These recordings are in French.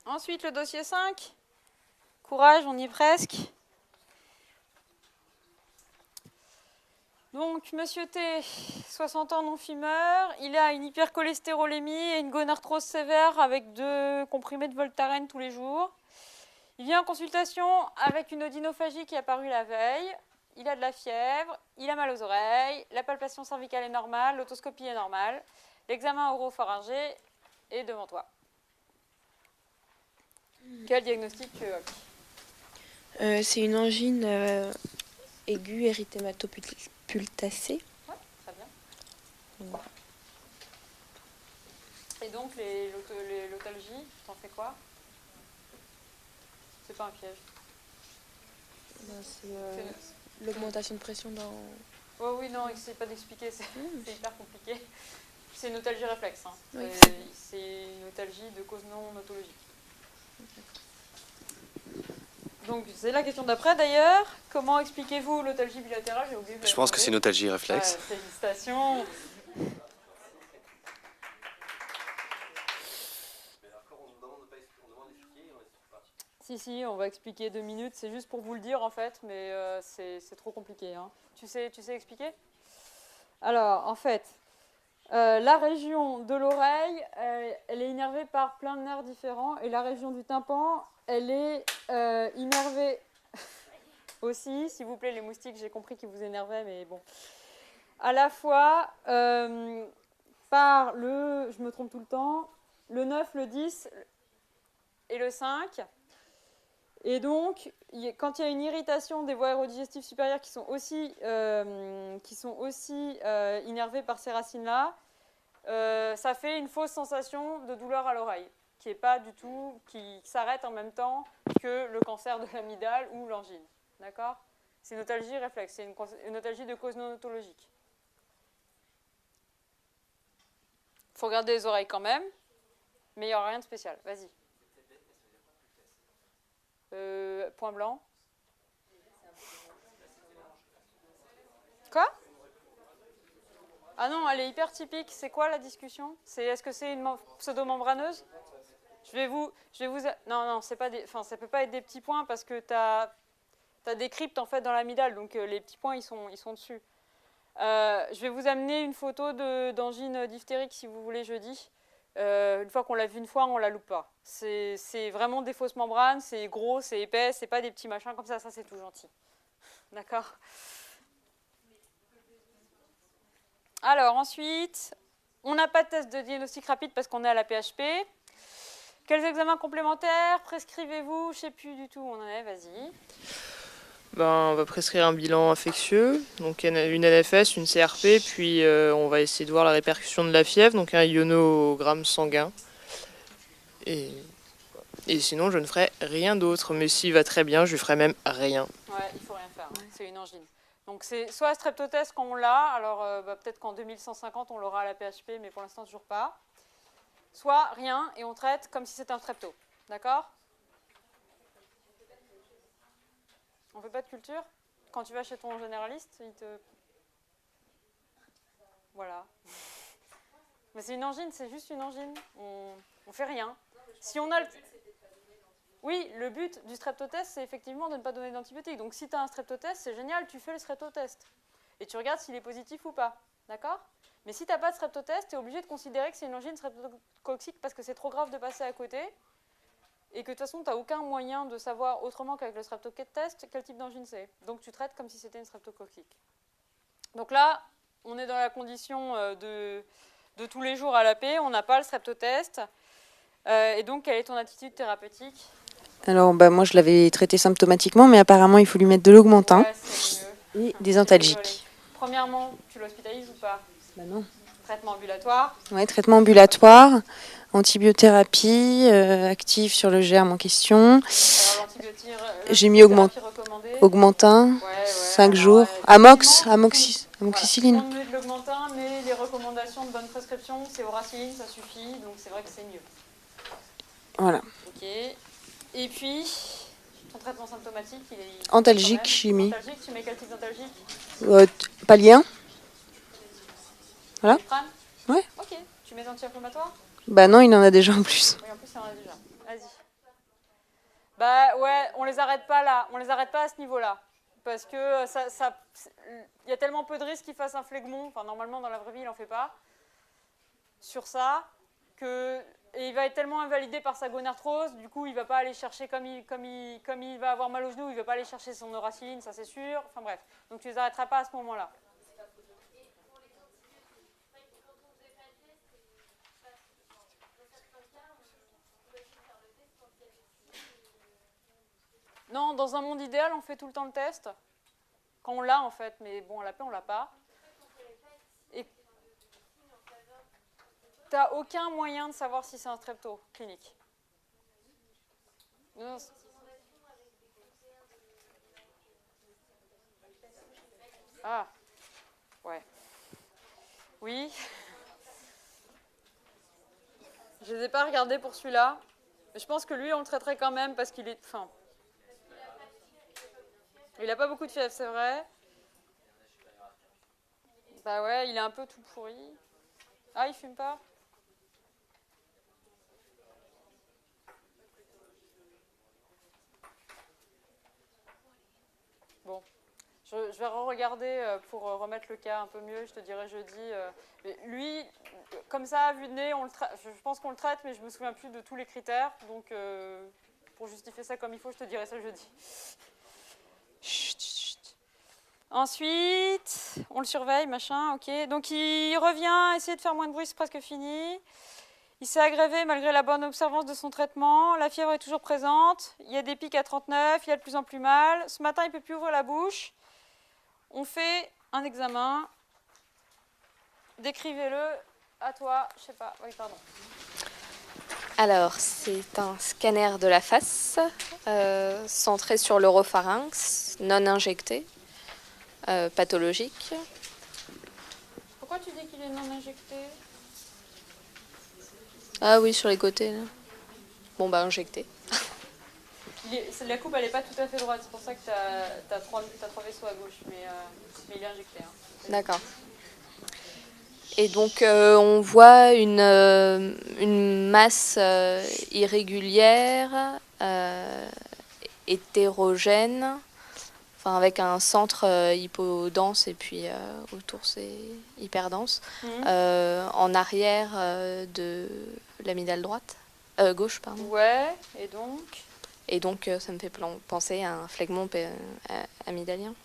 Ensuite, le dossier 5. Courage, on y est presque. Donc, monsieur T, 60 ans, non-fumeur. Il a une hypercholestérolémie et une gonarthrose sévère avec 2 comprimés de Voltaren tous les jours. Il vient en consultation avec une odynophagie qui est apparue la veille. Il a de la fièvre, il a mal aux oreilles, la palpation cervicale est normale, l'autoscopie est normale. L'examen oropharyngé est devant toi. Quel diagnostic tu évoques? C'est une angine aiguë érythématopultacée. Oui, très bien. Et donc, l'autalgie, t'en fais quoi? C'est pas un piège. C'est l'augmentation de pression dans... Oh oui, non, c'est pas d'expliquer, c'est hyper compliqué. C'est une otalgie réflexe. Hein. Oui. C'est une otalgie de cause non otologique. Donc, c'est la question d'après d'ailleurs. Comment expliquez-vous l'otalgie bilatérale? J'ai oublié. Je pense que c'est une otalgie réflexe. Félicitations. Si, on va expliquer 2 minutes. C'est juste pour vous le dire en fait, mais c'est trop compliqué. Hein. Tu sais expliquer? Alors, en fait, la région de l'oreille, elle est innervée par plein de nerfs différents, et la région du tympan, elle est innervée aussi. S'il vous plaît, les moustiques, j'ai compris qu'ils vous énervaient, mais bon. À la fois par le, je me trompe tout le temps, le 9, le 10 et le 5. Et donc, quand il y a une irritation des voies aérodigestives supérieures qui sont aussi innervées par ces racines-là, ça fait une fausse sensation de douleur à l'oreille, qui est pas du tout, qui s'arrête en même temps que le cancer de l'amygdale ou l'angine. D'accord? C'est une otalgie réflexe, c'est une otalgie de cause non otologique. Il faut regarder les oreilles quand même, mais il n'y aura rien de spécial. Vas-y. Point blanc. Quoi? Ah non, elle est hyper typique. C'est quoi la discussion? Est-ce que c'est une pseudomembraneuse? Je vais vous. Non, c'est pas des. Enfin, ça peut pas être des petits points parce que t'as des cryptes en fait dans l'amygdale, donc les petits points ils sont dessus. Je vais vous amener une photo d'angine diphtérique si vous voulez jeudi. Une fois qu'on l'a vu une fois, on la loupe pas. C'est vraiment des fausses membranes, c'est gros, c'est épais, c'est pas des petits machins comme ça c'est tout gentil. D'accord? Alors ensuite, on n'a pas de test de diagnostic rapide parce qu'on est à la PHP. Quels examens complémentaires prescrivez-vous? Je ne sais plus du tout où on en est, vas-y. On va prescrire un bilan infectieux, donc une NFS, une CRP, puis on va essayer de voir la répercussion de la fièvre, donc un ionogramme sanguin. Et sinon, je ne ferai rien d'autre, mais s'il va très bien, je lui ferai même rien. Ouais, il ne faut rien faire, hein. C'est une angine. Donc c'est soit streptotest quand on l'a, alors peut-être qu'en 2150 on l'aura à la PHP, mais pour l'instant toujours pas. Soit rien, et on traite comme si c'était un strepto. D'accord? On ne fait pas de culture? Quand tu vas chez ton généraliste, il te... Voilà. Mais c'est une angine, c'est juste une angine. On fait rien. Si on a le... Oui, le but du streptotest, c'est effectivement de ne pas donner d'antibiotiques. Donc si tu as un streptotest, c'est génial, tu fais le streptotest. Et tu regardes s'il est positif ou pas. D'accord? Mais si tu n'as pas de streptotest, tu es obligé de considérer que c'est une angine streptococcique parce que c'est trop grave de passer à côté. Et que de toute façon, tu n'as aucun moyen de savoir autrement qu'avec le streptotest quel type d'angine c'est. Donc tu traites comme si c'était une streptococcique. Donc là, on est dans la condition de tous les jours à l'AP, on n'a pas le streptotest. Et donc, quelle est ton attitude thérapeutique? Alors, moi, je l'avais traité symptomatiquement, mais apparemment, il faut lui mettre de l'augmentin et des antalgiques. Premièrement, tu l'hospitalises ou pas? Non. Traitement ambulatoire? Oui, traitement ambulatoire, antibiothérapie, active sur le germe en question. J'ai mis augmentin, 5 jours. Amoxicilline. On met de l'augmentin, mais les recommandations de bonne prescription, c'est Auracilline, ça suffit, donc c'est vrai que c'est mieux. Voilà. Ok. Et puis, ton traitement symptomatique, il est... Antalgique, chimie. Antalgique, tu mets quel type d'antalgique? Palien. Voilà. Ouais. Ok. Tu mets anti-inflammatoire? Non, il en a déjà en plus. Oui, en plus, il en a déjà. Vas-y. Bah ouais, on les arrête pas là, on les arrête pas à ce niveau-là. Parce que il y a tellement peu de risques qu'il fasse un phlegmon, enfin normalement dans la vraie vie il n'en fait pas, sur ça, et il va être tellement invalidé par sa gonarthrose, du coup il va pas aller chercher, comme il va avoir mal au genou, il va pas aller chercher son neuracine, ça c'est sûr, enfin bref. Donc tu les arrêteras pas à ce moment-là. Non, dans un monde idéal, on fait tout le temps le test. Quand on l'a, en fait, mais bon, à la paix, on l'a pas. Et tu n'as aucun moyen de savoir si c'est un strepto clinique. Non. Ah, ouais. Oui. Je ne les ai pas regardés pour celui-là. Mais je pense que lui, on le traiterait quand même parce qu'il est... Enfin, il n'a pas beaucoup de fièvre, c'est vrai. Bah ouais, il est un peu tout pourri. Ah, il fume pas? Bon. Je vais re-regarder pour remettre le cas un peu mieux, je te dirai jeudi. Mais lui, comme ça, vu de nez, je pense qu'on le traite, mais je ne me souviens plus de tous les critères. Donc, pour justifier ça comme il faut, je te dirai ça jeudi. Chut, chut. Ensuite, on le surveille, machin, ok. Donc, il revient, essayer de faire moins de bruit, c'est presque fini. Il s'est aggravé malgré la bonne observance de son traitement. La fièvre est toujours présente. Il y a des pics à 39, il a de plus en plus mal. Ce matin, il ne peut plus ouvrir la bouche. On fait un examen. Décrivez-le à toi. Je sais pas. Oui, pardon. Alors, c'est un scanner de la face, centré sur l'oropharynx, non injecté, pathologique. Pourquoi tu dis qu'il est non injecté? Ah oui, sur les côtés. Là. Bon, bah, injecté. La coupe, elle n'est pas tout à fait droite. C'est pour ça que tu as trois vaisseaux à gauche. Mais il est injecté. Hein. D'accord. Et donc, on voit une masse irrégulière, hétérogène, enfin, avec un centre hypodense et puis autour, c'est hyper dense, en arrière de l'amygdale droite, gauche, pardon. Ouais, et donc? Et donc, ça me fait penser à un phlegmon amygdalien,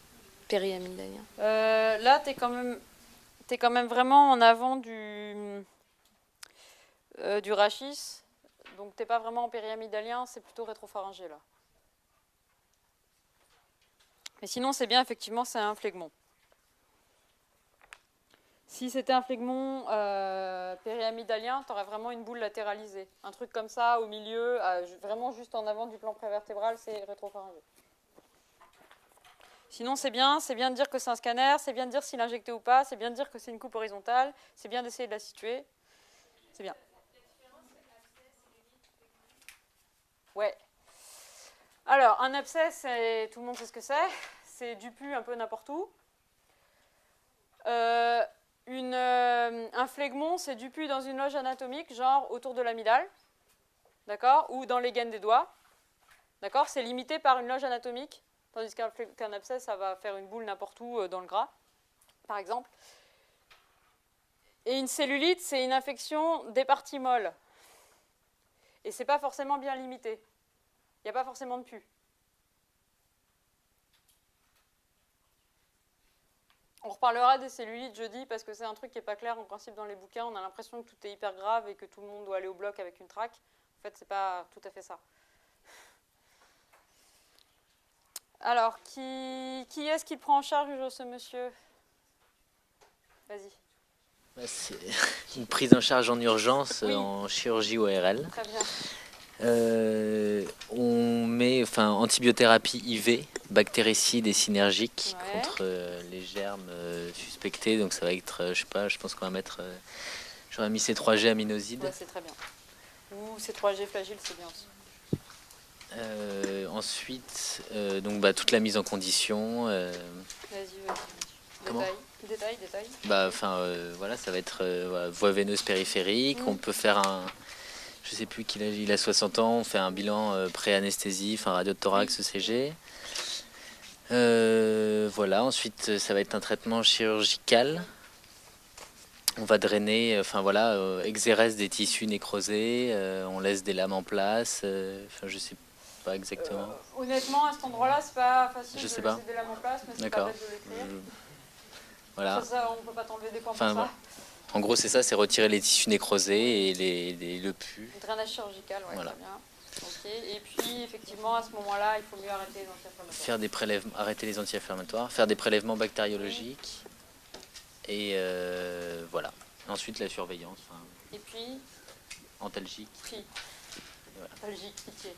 périamygdalien. Là, tu es quand même vraiment en avant du rachis. Donc, tu n'es pas vraiment en périamygdalien, c'est plutôt rétropharyngé, là. Mais sinon, c'est bien, effectivement, c'est un phlegmon. Si c'était un phlegmon périamygdalien, tu aurais vraiment une boule latéralisée. Un truc comme ça, au milieu, vraiment juste en avant du plan prévertébral, c'est rétropharyngé. Sinon, c'est bien de dire que c'est un scanner, c'est bien de dire s'il est injecté ou pas, c'est bien de dire que c'est une coupe horizontale, c'est bien d'essayer de la situer. C'est bien. Ouais. Alors, un abcès, tout le monde sait ce que c'est. C'est du pus un peu n'importe où. Un phlegmon, c'est du pus dans une loge anatomique, genre autour de l'amygdale, d'accord, ou dans les gaines des doigts, d'accord. C'est limité par une loge anatomique, tandis qu'un abcès, ça va faire une boule n'importe où dans le gras, par exemple. Et une cellulite, c'est une infection des parties molles, et c'est pas forcément bien limité. Il n'y a pas forcément de pus. On reparlera des cellulites jeudi parce que c'est un truc qui n'est pas clair en principe dans les bouquins. On a l'impression que tout est hyper grave et que tout le monde doit aller au bloc avec une traque. En fait, c'est pas tout à fait ça. Alors, qui est-ce qui prend en charge ce monsieur? Vas-y. C'est une prise en charge en urgence, oui. En chirurgie ORL. Très bien. On met antibiothérapie IV, bactéricide et synergique, ouais, contre les germes suspectés. Donc ça va être, je pense qu'on va mettre, j'aurais mis C3G aminoside. Ouais, c'est très bien. Ou C3G flagile, c'est bien aussi. Ensuite, toute la mise en condition. Vas-y. Détail. Voilà, ça va être voie veineuse périphérique. On peut faire je sais plus qu'il a, il a 60 ans, on fait un bilan pré-anesthésie, enfin radio de thorax, ECG. Voilà, ensuite ça va être un traitement chirurgical. On va drainer, enfin voilà, exérèse des tissus nécrosés, on laisse des lames en place, enfin je sais pas exactement. Honnêtement, à cet endroit-là, c'est pas facile Je de sais pas. laisser des lames en place, mais c'est pas D'accord. bête de l'écrire. Voilà. Ça, on peut pas t'enlever des points Enfin, pour ça. En gros, c'est ça, c'est retirer les tissus nécrosés et le pus. Le drainage chirurgical, ouais, Voilà. très bien. Ok. Et puis, effectivement, à ce moment-là, il faut mieux arrêter les anti-inflammatoires. Faire des prélèvements, arrêter les anti-inflammatoires, faire des prélèvements bactériologiques et voilà. Ensuite, la surveillance, enfin, Et puis, antalgique. prix. Voilà. Belgique, pitié.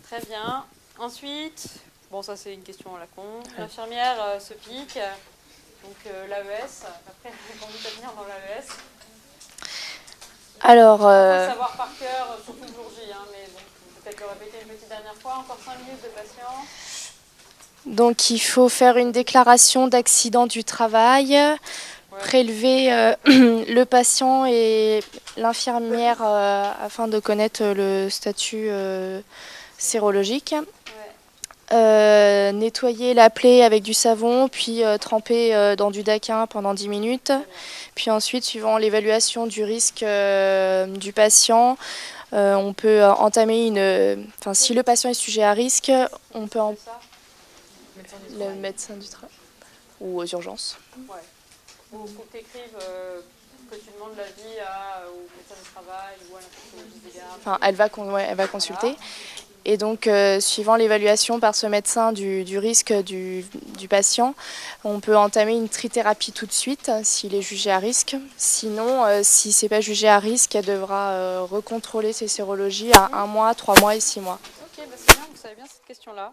Très bien. Ensuite, bon, ça c'est une question à la con. L'infirmière se pique. Donc l'AES. Après, j'ai envie de venir dans l'AES. Alors, Il faut savoir par cœur, surtout le jour J, hein, mais bon, peut-être le répéter une petite dernière fois. Encore 5 minutes de patient. donc il faut faire une déclaration d'accident du travail, prélever le patient et l'infirmière afin de connaître le statut sérologique. Nettoyer la plaie avec du savon, puis tremper dans du daquin pendant 10 minutes. Puis ensuite, suivant l'évaluation du risque du patient, on peut entamer une... Enfin, si le patient est sujet à risque, on peut le médecin du travail ou aux urgences. Ouais. Ou faut que tu écrives que tu demandes l'avis au médecin du travail ou à l'infectiologiste des gardes. Enfin, elle va consulter. Voilà. Et donc, suivant l'évaluation par ce médecin du risque du patient, on peut entamer une trithérapie tout de suite s'il est jugé à risque. Sinon, si ce n'est pas jugé à risque, elle devra recontrôler ses sérologies à 1 mois, 3 mois et 6 mois. Ok, bah c'est bien, vous savez bien cette question-là.